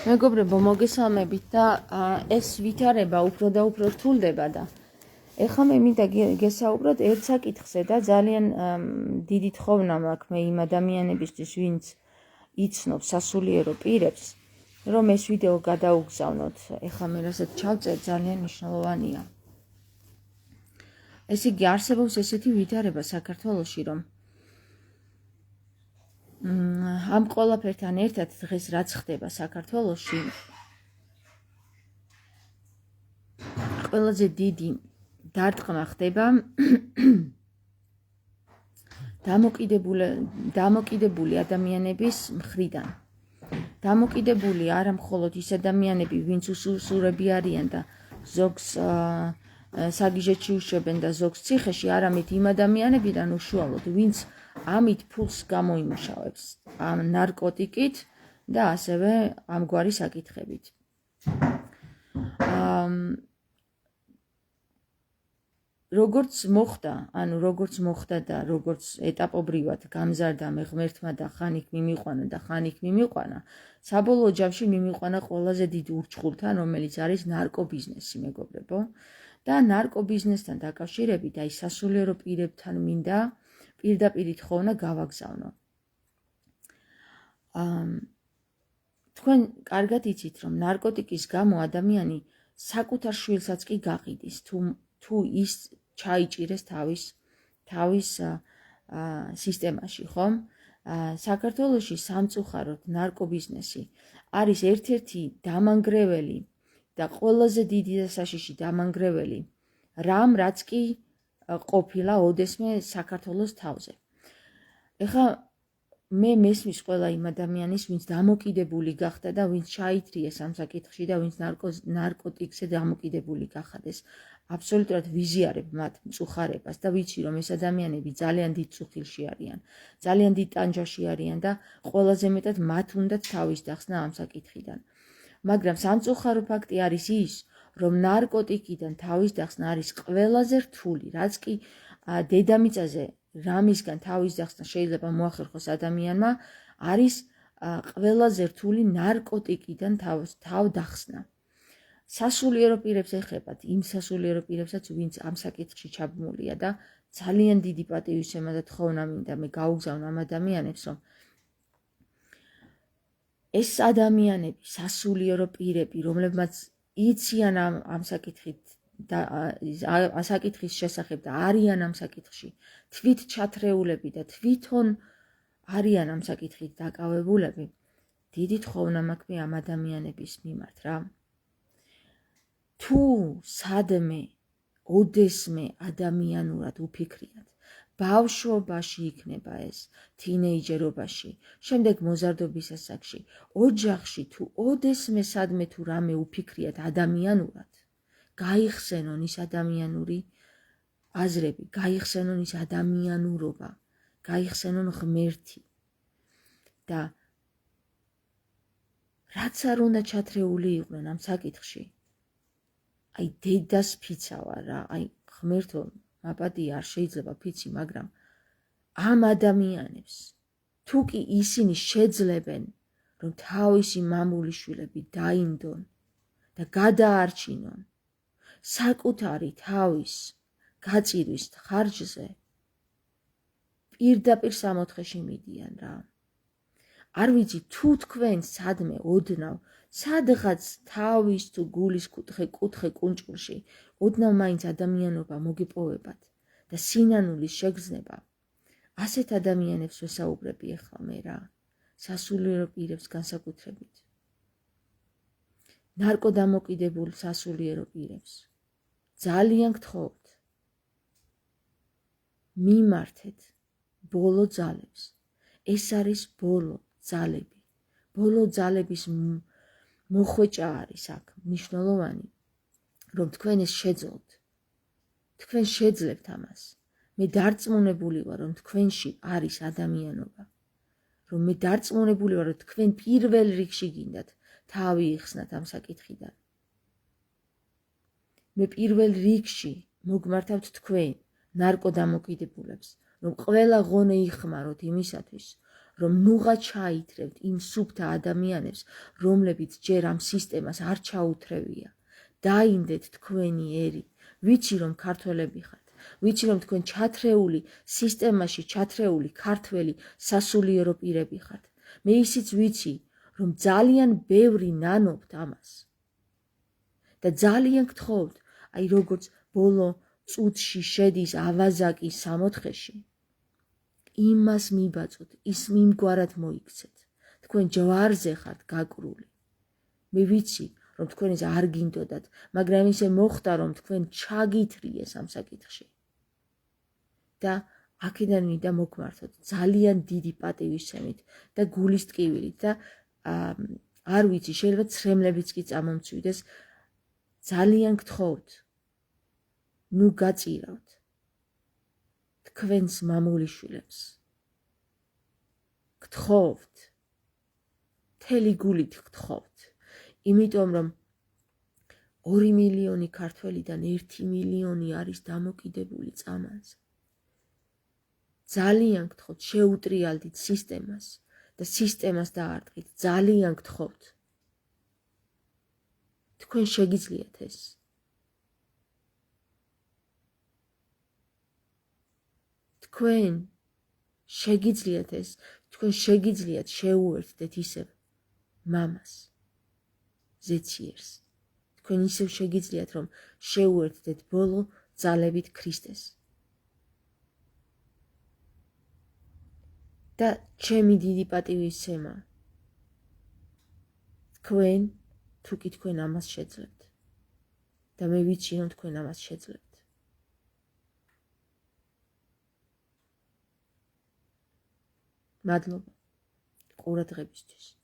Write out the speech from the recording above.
მეგობრებო, მოგესალმებით და ეს ვითარება უფრო და უფრო რთულდება და ეხლა მე მინდა გესაუბროთ ერთ საკითხზე და ძალიან დიდი თხოვნა მაქვს მე იმ ადამიანებისთვის, ვინც იცნობს სასულიერო პირებს, რომ ეს ვიდეო გადაუგზავნოთ. ეხლა მე რასაც ჩავწერ, ძალიან მნიშვნელოვანია. ეს იგი არსებობს ესეთი ვითარება საქართველოში, რომ ამ ყველაფერთან ერთად დღეს რაც ხდება საქართველოში, ყველაზე დიდი დარტყმა ხდება დამოკიდებული ადამიანების მხრიდან. დამოკიდებული არა მხოლოდ ის ადამიანები, ვინც უსუსურები არიან და ზოგს საგიჟეთში უშვებენ და ზოგს ციხეში, არამედ იმ ადამიანებიდან უშუალოდ, ვინც ამით ფულს გამოიმუშავებს, ამ ნარკოტიკით და ასევე ამგვარი საკითხებით. როგორც მოხდა და როგორც ეტაპობრივად გამზარდა მე ღმერთმა და ხანით მიმიყვანა, საბოლოო ჯამში მიმიყვანა ყველაზე დიდ ურჩხულთან, რომელიც არის ნარკობიზნესი, მეგობრებო. და ნარკობიზნესთან დაკავშირებით აი სასულიერო პირებთან მინდა პირდაპირ თხოვნა გავაგზავნო. თქვენ კარგად იცით, რომ ნარკოტიკის გამო ადამიანი საკუთარ შვილსაც კი გაყიდის, თუ ის ჩაიჭირეს თავის სისტემაში, ხომ? საქართველოში სამწუხაროდ ნარკობიზნესი არის ერთ-ერთი დამანგრეველი და ყველაზე დიდი და საშიში დამანგრეველი რამ, რაც კი ყოფილა ოდესმე საქართველოს თავზე. ეხლა მე მესმის ყველა იმ ადამიანის, ვინც დამოკიდებული გახდა და ვინც ჩაითრიეს ამ საკითხში და ვინც ნარკოტიკზე დამოკიდებული გახადეს. აბსოლუტურად ვიზიარებ მათ მწუხარებას და ვიცი, რომ ეს ადამიანები ძალიან დიდ წუხილში არიან, ძალიან დიდ ტანჯაში არიან და ყველაზე მეტად მათ უნდათ თავის დახსნა ამ საკითხიდან. მაგრამ სამწუხარო ფაქტი არის ის, რომ ნარკოტიკიდან თავის დახსნა არის ყველაზე რთული, რაც კი დედამიწაზე რამისგან თავის დახსნა შეიძლება მოახერხოს ადამიანმა, არის ყველაზე რთული ნარკოტიკიდან თავ დახსნა. სასულიერო პირებს ეხებათ, იმ სასულიერო პირებსაც, ვინც ამ საკითხში ჩაბმულია და ძალიან დიდი პატივისცემა და თხოვნა მინდა მე გაუგზავნო ამ ადამიანებს, რომ ეს ადამიანები, სასულიერო პირები, რომლებმაც იციან ამ საკითხის შესახებ და არიან ამ საკითხში, თვით ჩათრეულები და თვითონ არიან ამ საკითხით დაკავებულები, დიდი თხოვნა მაქვს მე ამ ადამიანების მიმართ რა. თუ სადმე, ოდესმე ადამიანურად უფიქრიათ, ბავშვობაში იქნება ეს, თინეიჯერობაში, შემდეგ მოზარდობის ასაკში, ოჯახში თუ ოდესმე სადმე თუ რამე უფიქრიათ ადამიანურად, გაიხსენონ ის ადამიანური აზრები, გაიხსენონ ის ადამიანურობა, გაიხსენონ ღმერთი და რაც არ უნდა ჩათრეული იყვნენ ამ საკითხში, აი დედას ფიცავა რა, აი ღმერთო მაპატია არ შეიძლება ფიცი, მაგრამ ამ ადამიანებს თუ კი ისინი შეძლებენ, რომ თავისი მამულიშვილები დაინდონ და გადაარჩინონ საკუთარი თავის გაწირვის ხარჯზე, პირდაპირ სამოთხეში მიდიან რა. არ ვიცი თუ თქვენ სადმე ოდნავ, სადღაც თავის თუ გულის კუთხე კუნჭულში, ოდნავ მაინც ადამიანობა მოგიპოვებათ და სინანულის შეგრძნება, ასეთ ადამიანებს ვესაუბრები ახლა მე რა, სასულიერო პირებს განსაკუთრებით. ნარკოდამოკიდებულ სასულიერო პირებს. ძალიან გთხოვთ, მიმართეთ ბოლო ძალებს. ეს არის ბოლო ძალები. ბოლო ძალების მოხვეჭა არის აქ მნიშვნელოვანი, რომ თქვენ ეს შეძლოთ. თქვენ შეძლებთ ამას. მე დარწმუნებული ვარ, რომ თქვენში არის ადამიანობა. რომ მე დარწმუნებული ვარ, რომ თქვენ პირველ რიგში გინდათ თავი იხსნათ ამ საკითხიდან. მე პირველ რიგში მოგმართავთ თქვენ ნარკოდამოკიდებულებს, რომ ყველა ღონე იხმაროთ იმისათვის, რომ ნუღა ჩაითრევთ იმ სუფთა ადამიანებს, რომლებიც ჯერ ამ სისტემას არ ჩაუთრევია. დაინდეთ თქვენი ერი. ვიცი რომ ქართველები ხართ. ვიცი რომ თქვენ ჩათრეული სისტემაში ჩათრეული ქართველი სასულიერო პირები ხართ. მე ისიც ვიცი რომ ძალიან ბევრი ნანობთ ამას. და ძალიან გთხოვთ, აი როგორც ბოლო წუთში შედის ავაზაკი 64-ში, იმას მიბაწოთ, ის მიმგვარად მოიქცეთ. თქვენ ჯვარზე ხართ გაკრული. მე ვიცი რომ თქვენ ეს არ გინდოდათ, მაგრამ ისე მოხდა რომ თქვენ ჩაგითრიეს ამ საკითხში. და აქედან მინდა მოგმართოთ ძალიან დიდი პატივისცემით და გულის ტკივილით და არ ვიცი, შეიძლება ცრემლებიც კი წამომწვიდეს. ძალიან გთხოვთ, ნუ გაწირავთ თქვენს მამულიშვილებს. გთხოვთ, მთელი გულით გთხოვთ, იმიტომ რომ 2 მილიონი ქართველიდან 1 მილიონი არის დამოკიდებული წამალზე. ძალიან გთხოვთ, შეუტრიალდით სისტემას და სისტემას დაარტყით. ძალიან გთხოვთ. თქვენ შეგიძლიათ ეს. თქვენ შეგიძლიათ ეს. თქვენ შეგიძლიათ შეუერთდეთ ისევ მამას, ზეციერს. თქვენ ისევ შეგიძლიათ რომ შეუერთდეთ ბოლო ძალებით ქრისტეს. და ჩემი დიდი პატივისცემა. თქვენ თუ კი თქვენ ამას შეძლებთ. და მე ვიცი რომ თქვენ ამას შეძლებთ. მადლობა ყურადღებისთვის.